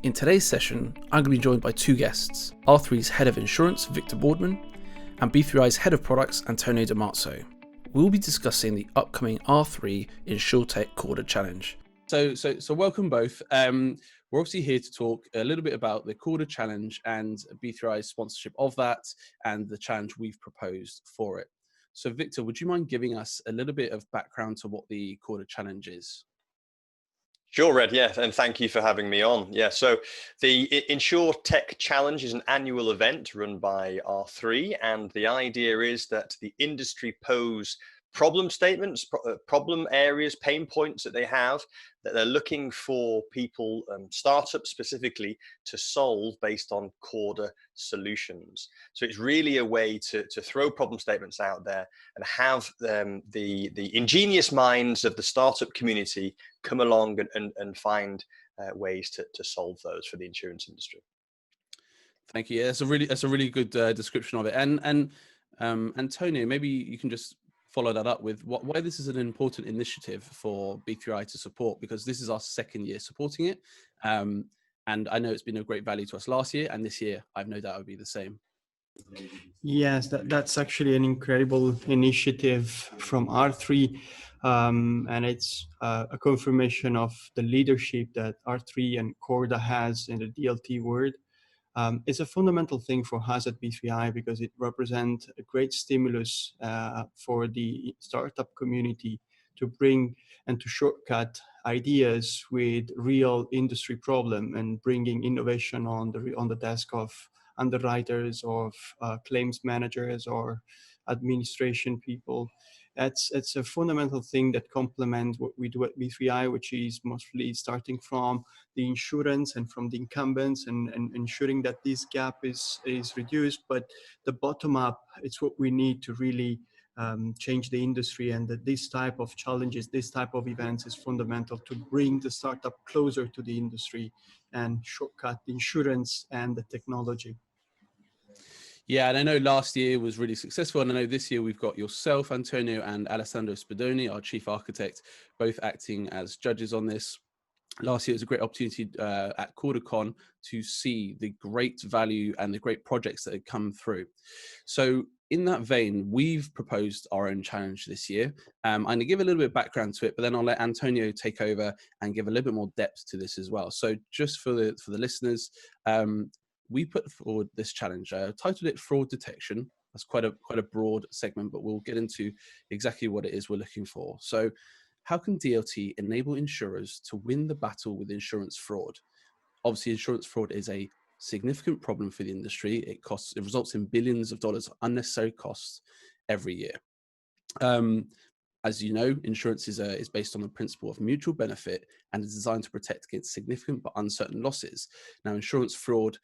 In today's session, I'm going to be joined by two guests, R3's Head of Insurance, Victor Boardman, and B3i's Head of Products, Antonio Di Marzo. We'll be discussing the upcoming R3 Insurtech Corda challenge. So welcome both. We're obviously here to talk a little bit about the Corda challenge and B3i's sponsorship of that and the challenge we've proposed for it. So Victor, would you mind giving us a little bit of background to what the Corda challenge is? Sure, Red, yeah, and thank you for having me on. Yeah, so the Insurtech Challenge is an annual event run by R3, and the idea is that the industry pose problem statements, problem areas, pain points that they have, that they're looking for people, startups specifically, to solve based on Corda solutions. So it's really a way to throw problem statements out there and have the ingenious minds of the startup community come along and find ways to solve those for the insurance industry. Thank you. Yeah, that's a really good description of it. And Antonio, maybe you can just follow that up with why this is an important initiative for B3i to support, because this is our second year supporting it. And I know it's been a great value to us last year, and this year I've no doubt it would be the same. Yes, that's actually an incredible initiative from R3, and it's a confirmation of the leadership that R3 and Corda has in the DLT world. It's a fundamental thing for us at B3i because it represents a great stimulus for the startup community to bring and to shortcut ideas with real industry problem and bringing innovation on the desk of underwriters, of claims managers, or administration people. It's a fundamental thing that complements what we do at B3i, which is mostly starting from the insurance and from the incumbents and ensuring that this gap is reduced. But the bottom up, it's what we need to really change the industry, and that this type of challenges, this type of events is fundamental to bring the startup closer to the industry and shortcut the insurance and the technology. Yeah, and I know last year was really successful, and I know this year we've got yourself, Antonio, and Alessandro Spadoni, our chief architect, both acting as judges on this. Last year was a great opportunity at CordaCon to see the great value and the great projects that had come through. So in that vein, we've proposed our own challenge this year. I'm going to give a little bit of background to it, but then I'll let Antonio take over and give a little bit more depth to this as well. So just for the listeners, we put forward this challenge, titled it Fraud Detection. That's quite a broad segment, but we'll get into exactly what it is we're looking for. So how can DLT enable insurers to win the battle with insurance fraud? Obviously, insurance fraud is a significant problem for the industry. It results in billions of dollars of unnecessary costs every year. As you know, insurance is based on the principle of mutual benefit and is designed to protect against significant but uncertain losses. Now, insurance fraud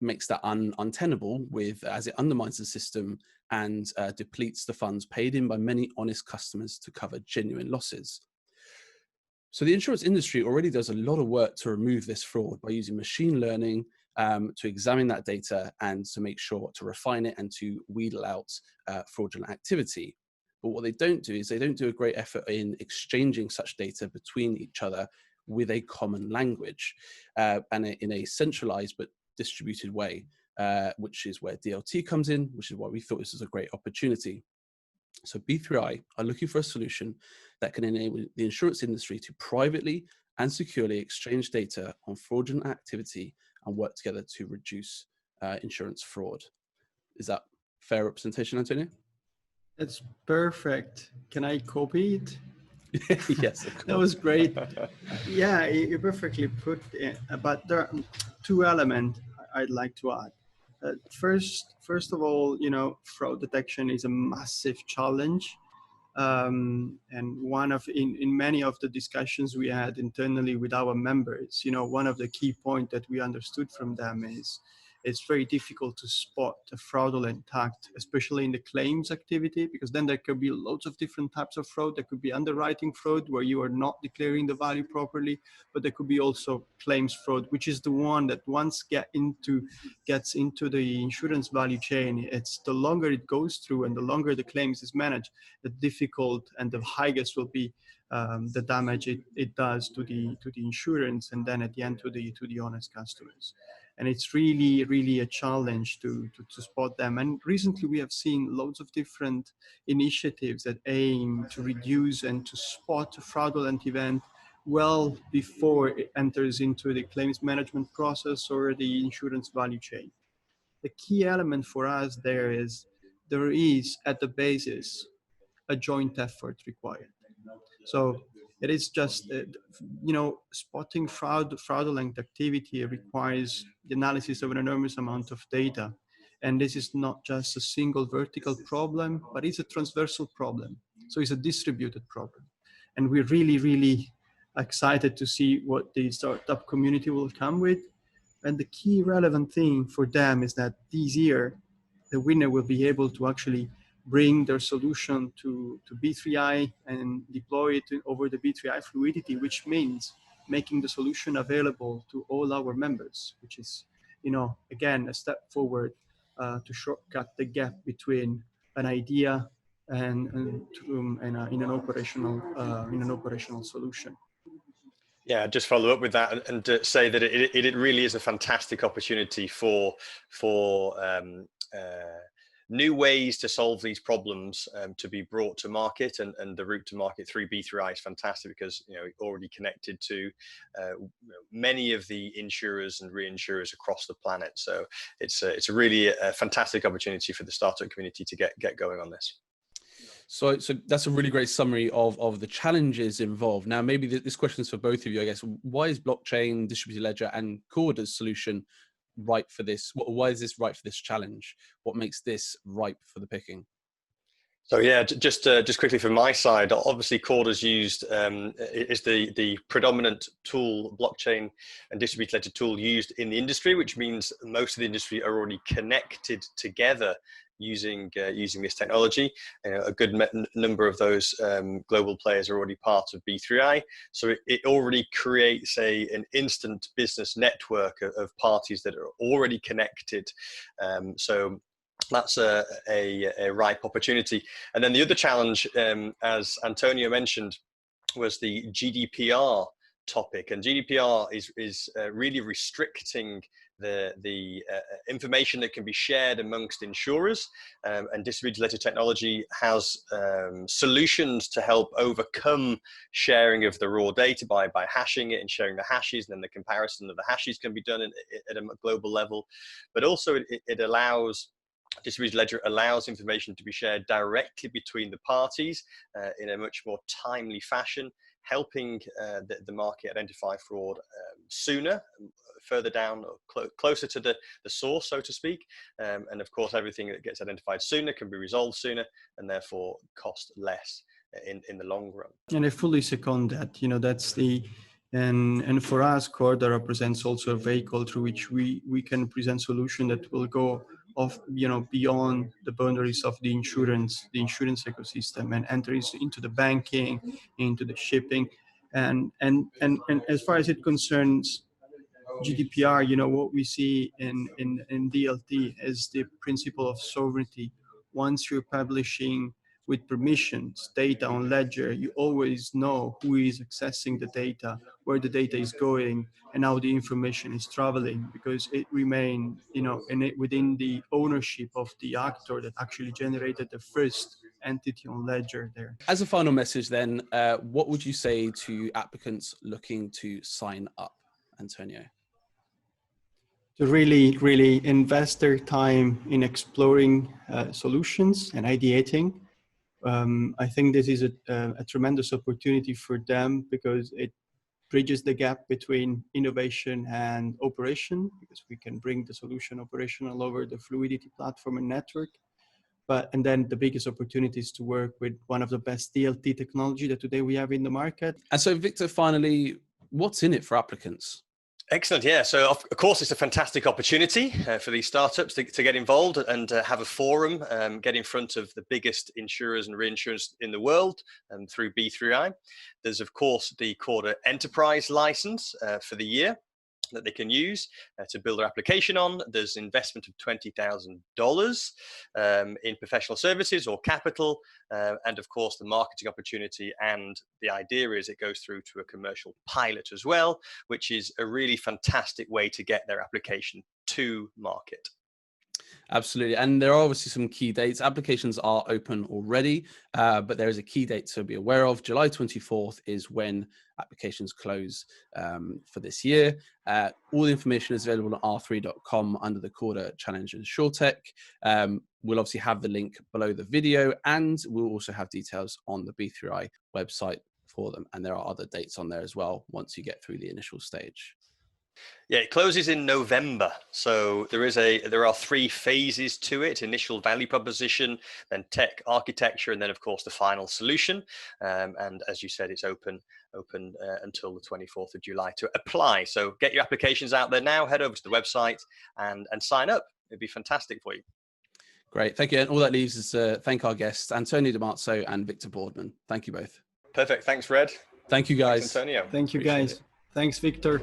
makes that untenable as it undermines the system and depletes the funds paid in by many honest customers to cover genuine losses. So the insurance industry already does a lot of work to remove this fraud by using machine learning to examine that data and to make sure to refine it and to wheedle out fraudulent activity. But what they don't do is they don't do a great effort in exchanging such data between each other with a common language and in a centralized but distributed way, which is where DLT comes in, which is why we thought this was a great opportunity. So B3i are looking for a solution that can enable the insurance industry to privately and securely exchange data on fraudulent activity and work together to reduce insurance fraud. Is that fair representation, Antonio? That's perfect. Can I copy it? Yes, of course. That was great. Yeah, you perfectly put it. But there are two elements I'd like to add. First of all, fraud detection is a massive challenge. And in many of the discussions we had internally with our members, one of the key points that we understood from them is it's very difficult to spot a fraudulent act, especially in the claims activity, because then there could be loads of different types of fraud. There could be underwriting fraud where you are not declaring the value properly, but there could be also claims fraud, which is the one that once gets into the insurance value chain, it's the longer it goes through and the longer the claims is managed, the difficult and the highest will be the damage it does to the insurance, and then at the end to the honest customers. And it's really a challenge to spot them. And recently we have seen loads of different initiatives that aim to reduce and to spot a fraudulent event well before it enters into the claims management process or the insurance value chain. The key element for us there is at the basis a joint effort required. So it is just, spotting fraudulent activity requires the analysis of an enormous amount of data. And this is not just a single vertical problem, but it's a transversal problem. So it's a distributed problem. And we're really excited to see what the startup community will come with. And the key relevant thing for them is that this year, the winner will be able to actually bring their solution to B3i and deploy it over the B3i fluidity, which means making the solution available to all our members, which is, again, a step forward to shortcut the gap between an idea and in an operational solution. Yeah, just follow up with that and say that it really is a fantastic opportunity for new ways to solve these problems to be brought to market, and the route to market through B3i is fantastic because already connected to many of the insurers and reinsurers across the planet. So it's a really fantastic opportunity for the startup community to get going on this. So that's a really great summary of the challenges involved. Now, maybe this question is for both of you, I guess. Why is blockchain, distributed ledger, and Corda's solution right for this? Why is this right for this challenge? What makes this ripe for the picking? So yeah, just quickly from my side, obviously Corda's used is the predominant tool, blockchain and distributed ledger tool used in the industry, which means most of the industry are already connected together using this technology. A good number of those global players are already part of B3i, so it already creates an instant business network of parties that are already connected. So that's a ripe opportunity. And then the other challenge, as Antonio mentioned, was the GDPR topic. And GDPR is really restricting the information that can be shared amongst insurers, and distributed ledger technology has solutions to help overcome sharing of the raw data by hashing it and sharing the hashes, and then the comparison of the hashes can be done at a global level. But also it allows distributed ledger allows information to be shared directly between the parties in a much more timely fashion, helping the market identify fraud sooner, further down, closer to the source, so to speak. And of course, everything that gets identified sooner can be resolved sooner and therefore cost less in the long run. And I fully second that. That's and for us, Corda represents also a vehicle through which we can present solution that will go beyond the boundaries of the insurance ecosystem and enters into the banking, into the shipping, and as far as it concerns GDPR, what we see in DLT is the principle of sovereignty. Once you're publishing with permissions data on ledger, you always know who is accessing the data, where the data is going, and how the information is traveling, because it remains, within the ownership of the actor that actually generated the first entity on ledger there. As a final message then, what would you say to applicants looking to sign up, Antonio? To really invest their time in exploring solutions and ideating. I think this is a tremendous opportunity for them because it bridges the gap between innovation and operation, because we can bring the solution operational over the fluidity platform and network. And then the biggest opportunity is to work with one of the best DLT technology that today we have in the market. And so, Victor, finally, what's in it for applicants? Excellent. Yeah. So of course, it's a fantastic opportunity for these startups to get involved and have a forum, get in front of the biggest insurers and reinsurers in the world through B3i. There's, of course, the Corda Enterprise license for the year. that they can use to build their application on. There's investment of $20,000 in professional services or capital, and of course the marketing opportunity. And the idea is it goes through to a commercial pilot as well, which is a really fantastic way to get their application to market. Absolutely. And there are obviously some key dates. Applications are open already, but there is a key date to be aware of. July 24th is when applications close for this year. All the information is available on r3.com under the Corda Challenge Insurtech. We'll obviously have the link below the video, and we'll also have details on the B3i website for them. And there are other dates on there as well once you get through the initial stage. Yeah, it closes in November. So there are 3 phases to it: initial value proposition, then tech architecture, and then of course the final solution. And as you said, it's open until the 24th of July to apply. So get your applications out there now, head over to the website and sign up. It'd be fantastic for you. Great, thank you. And all that leaves is to thank our guests, Antonio Di Marzo and Victor Boardman. Thank you both. Perfect. Thanks, Red. Thank you, guys. Thanks, Antonio. Thank you, Appreciate guys. it. Thanks, Victor.